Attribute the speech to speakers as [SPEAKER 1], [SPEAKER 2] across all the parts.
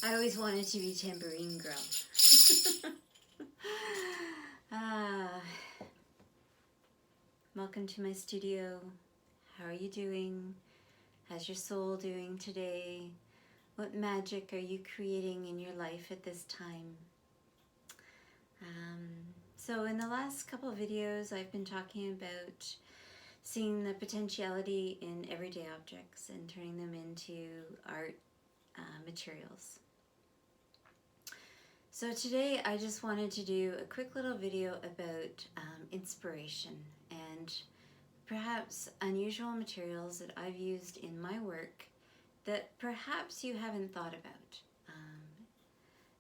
[SPEAKER 1] I always wanted to be Tambourine Girl. ah, welcome to my studio. How are you doing? How's your soul doing today? What magic are you creating in your life at this time? So in the last couple of videos, I've been talking about seeing the potentiality in everyday objects and turning them into art materials. So today I just wanted to do a quick little video about inspiration and perhaps unusual materials that I've used in my work that perhaps you haven't thought about.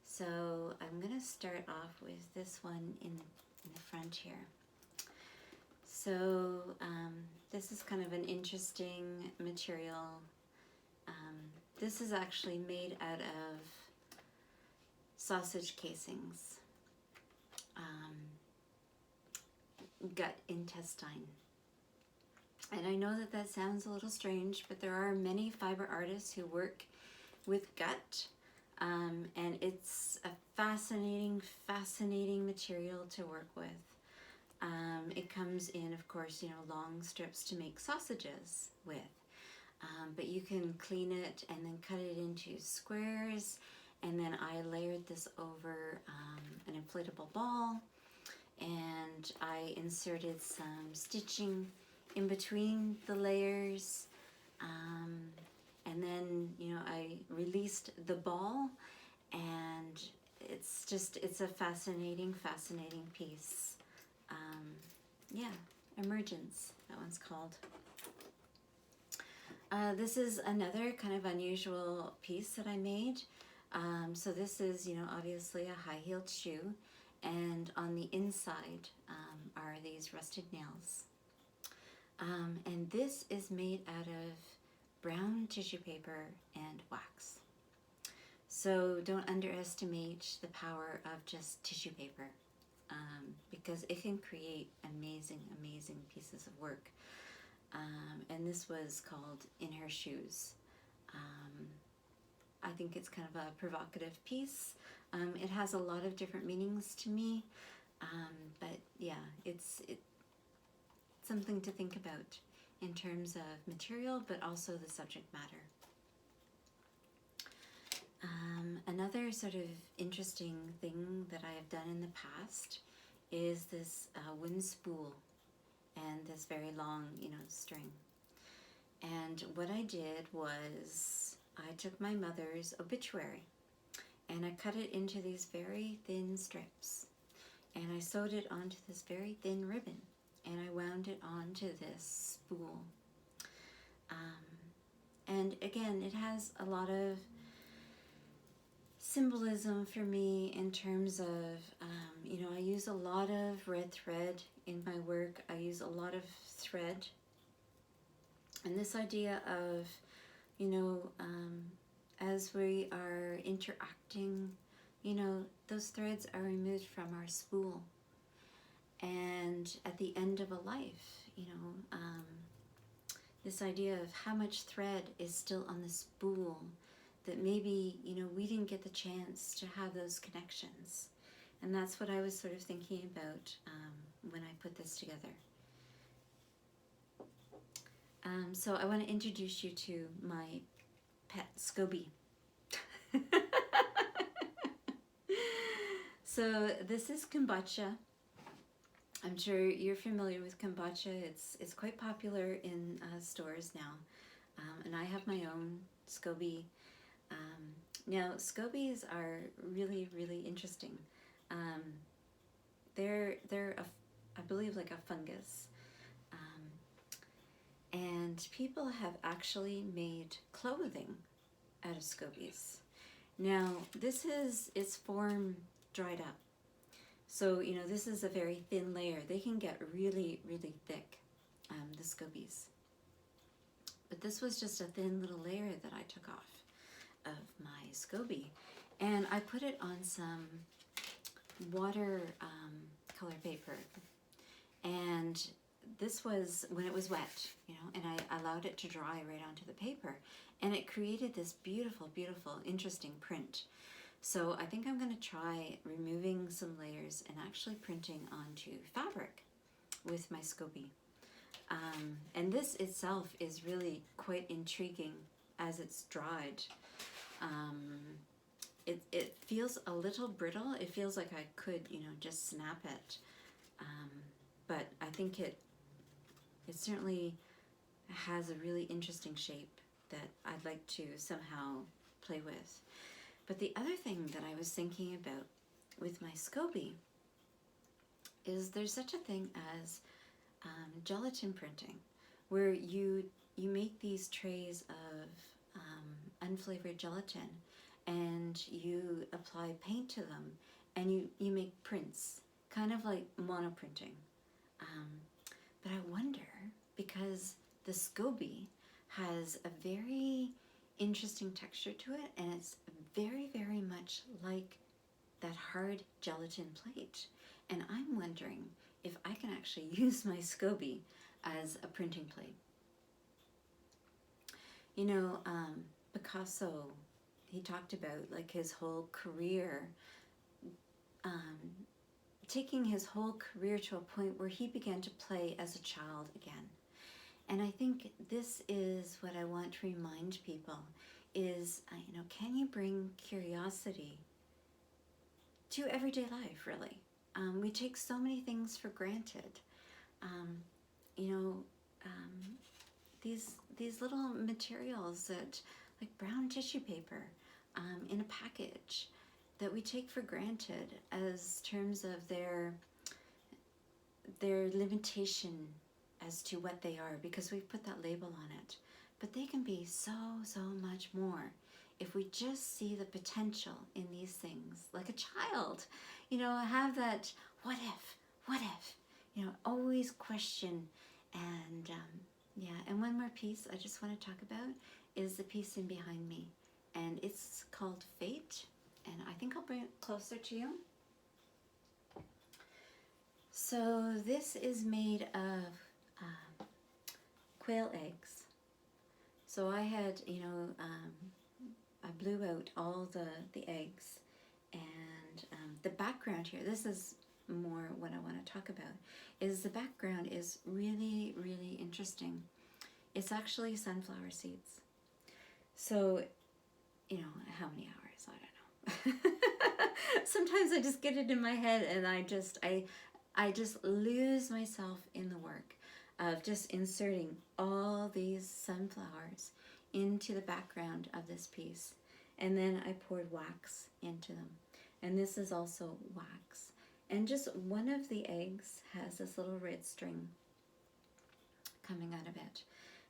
[SPEAKER 1] So I'm going to start off with this one in the front here. So this is kind of an interesting material. This is actually made out of sausage casings, gut intestine. And I know that that sounds a little strange, but there are many fiber artists who work with gut, and it's a fascinating material to work with. It comes in, of course, long strips to make sausages with, but you can clean it and then cut it into squares, and then I layered this over an inflatable ball, and I inserted some stitching in between the layers, and then I released the ball, and it's a fascinating piece. Yeah, Emergence, that one's called. This is another kind of unusual piece that I made. So this is obviously a high-heeled shoe, and on the inside are these rusted nails. And this is made out of brown tissue paper and wax. So don't underestimate the power of just tissue paper, because it can create amazing pieces of work. And this was called In Her Shoes. I think it's kind of a provocative piece. It has a lot of different meanings to me, but yeah, it's something to think about in terms of material, but also the subject matter. Another sort of interesting thing that I have done in the past is this wind spool and this very long, string. And what I did was I took my mother's obituary and I cut it into these very thin strips, and I sewed it onto this very thin ribbon, and I wound it onto this spool. And again, it has a lot of symbolism for me in terms of, I use a lot of red thread in my work. I use a lot of thread. And this idea of, as we are interacting, those threads are removed from our spool. And at the end of a life, this idea of how much thread is still on the spool, that maybe, we didn't get the chance to have those connections. And that's what I was sort of thinking about when I put this together. So I want to introduce you to my pet SCOBY. So this is kombucha. I'm sure you're familiar with kombucha. It's quite popular in stores now. And I have my own SCOBY. Now, SCOBYs are really interesting. They're I believe like a fungus. And people have actually made clothing out of SCOBYs. Now, this is its form dried up. So, this is a very thin layer. They can get really thick, the SCOBYs. But this was just a thin little layer that I took off of my SCOBY. And I put it on some water color paper. And this was when it was wet, you know, and I allowed it to dry right onto the paper, and it created this beautiful, beautiful, interesting print. So I think I'm going to try removing some layers and actually printing onto fabric with my Scoby. And this itself is really quite intriguing as it's dried. It feels a little brittle. It feels like I could, you know, just snap it. But I think it certainly has a really interesting shape that I'd like to somehow play with. But the other thing that I was thinking about with my Scoby is there's such a thing as gelatin printing, where you make these trays of unflavored gelatin, and you apply paint to them, and you make prints, kind of like monoprinting. But I wonder, because the Scoby has a very interesting texture to it, and it's very, very much like that hard gelatin plate. And I'm wondering if I can actually use my Scoby as a printing plate. You know, Picasso, he talked about like his whole career, taking his whole career to a point where he began to play as a child again. And I think this is what I want to remind people is, you know, can you bring curiosity to everyday life, really? We take so many things for granted. You know, these little materials that, like brown tissue paper in a package, that we take for granted as terms of their limitation as to what they are, because we've put that label on it. But they can be so, so much more if we just see the potential in these things, like a child. You know, have that what if, you know, always question. And yeah, and one more piece I just want to talk about is the piece in behind me, and it's called Fate, and I think I'll bring it closer to you. So this is made of quail eggs. So I had, you know, I blew out all the eggs, and the background here, this is more what I want to talk about, is the background is really, really interesting. It's actually sunflower seeds. So, you know, how many hours? I don't know. Sometimes I just get it in my head, and I just lose myself in the work of just inserting all these sunflowers into the background of this piece. And then I poured wax into them. And this is also wax. And just one of the eggs has this little red string coming out of it.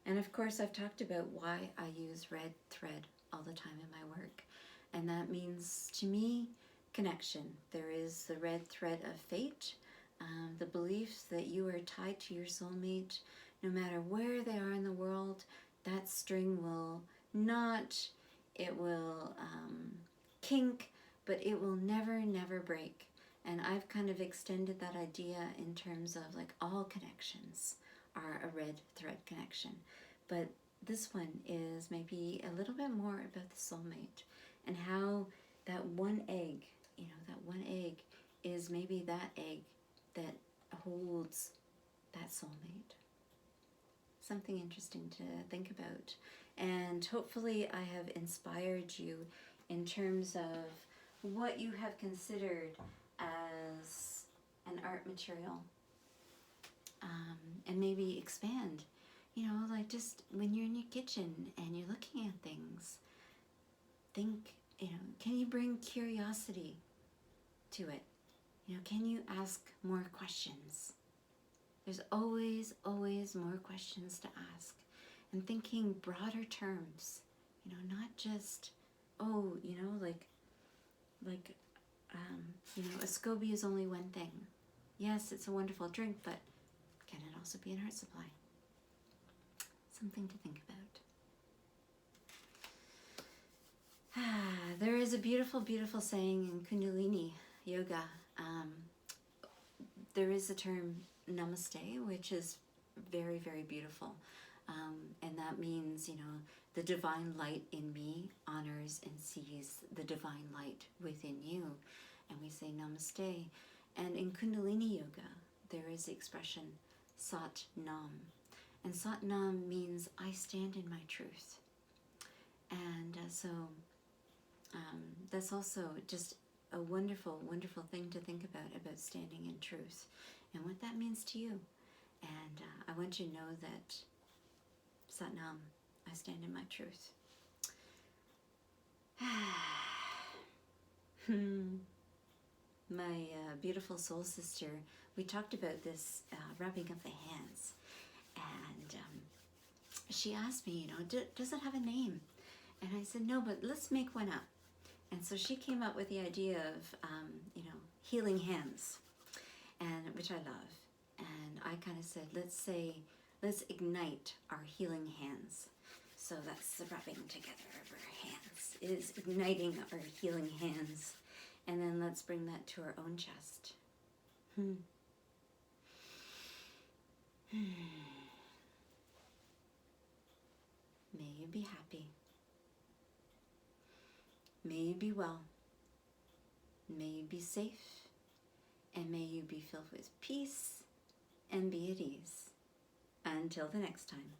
[SPEAKER 1] And of course, I've talked about why I use red thread all the time in my work. And that means, to me, connection. There is the red thread of fate, the belief that you are tied to your soulmate. No matter where they are in the world, that string will not, it will kink, but it will never, never break. And I've kind of extended that idea in terms of like all connections are a red thread connection. But this one is maybe a little bit more about the soulmate, and how that one egg, you know, that one egg is maybe that egg that holds that soulmate. Something interesting to think about. And hopefully I have inspired you in terms of what you have considered as an art material. And maybe expand, you know, like just when you're in your kitchen and you're looking at things, think, you know, can you bring curiosity to it? You know, can you ask more questions? There's always, always more questions to ask. And thinking broader terms, you know, not just, oh, you know, like, you know, a Scoby is only one thing. Yes, it's a wonderful drink, but can it also be an art supply? Something to think about. There is a beautiful, beautiful saying in Kundalini Yoga. There is a term namaste, which is very, very beautiful. And that means, the divine light in me honors and sees the divine light within you. And we say namaste. And in Kundalini Yoga, there is the expression Sat Nam. And Sat Nam means I stand in my truth. And so that's also just a wonderful, wonderful thing to think about standing in truth and what that means to you. And I want you to know that Sat Nam, I stand in my truth. My beautiful soul sister, we talked about this rubbing of the hands. And she asked me, does it have a name? And I said, no, but let's make one up. And so she came up with the idea of, healing hands, and which I love. And I kind of said, let's ignite our healing hands. So that's the rubbing together of our hands, is igniting our healing hands. And then let's bring that to our own chest. May you be happy. May you be well. May you be safe. And may you be filled with peace and be at ease. Until the next time.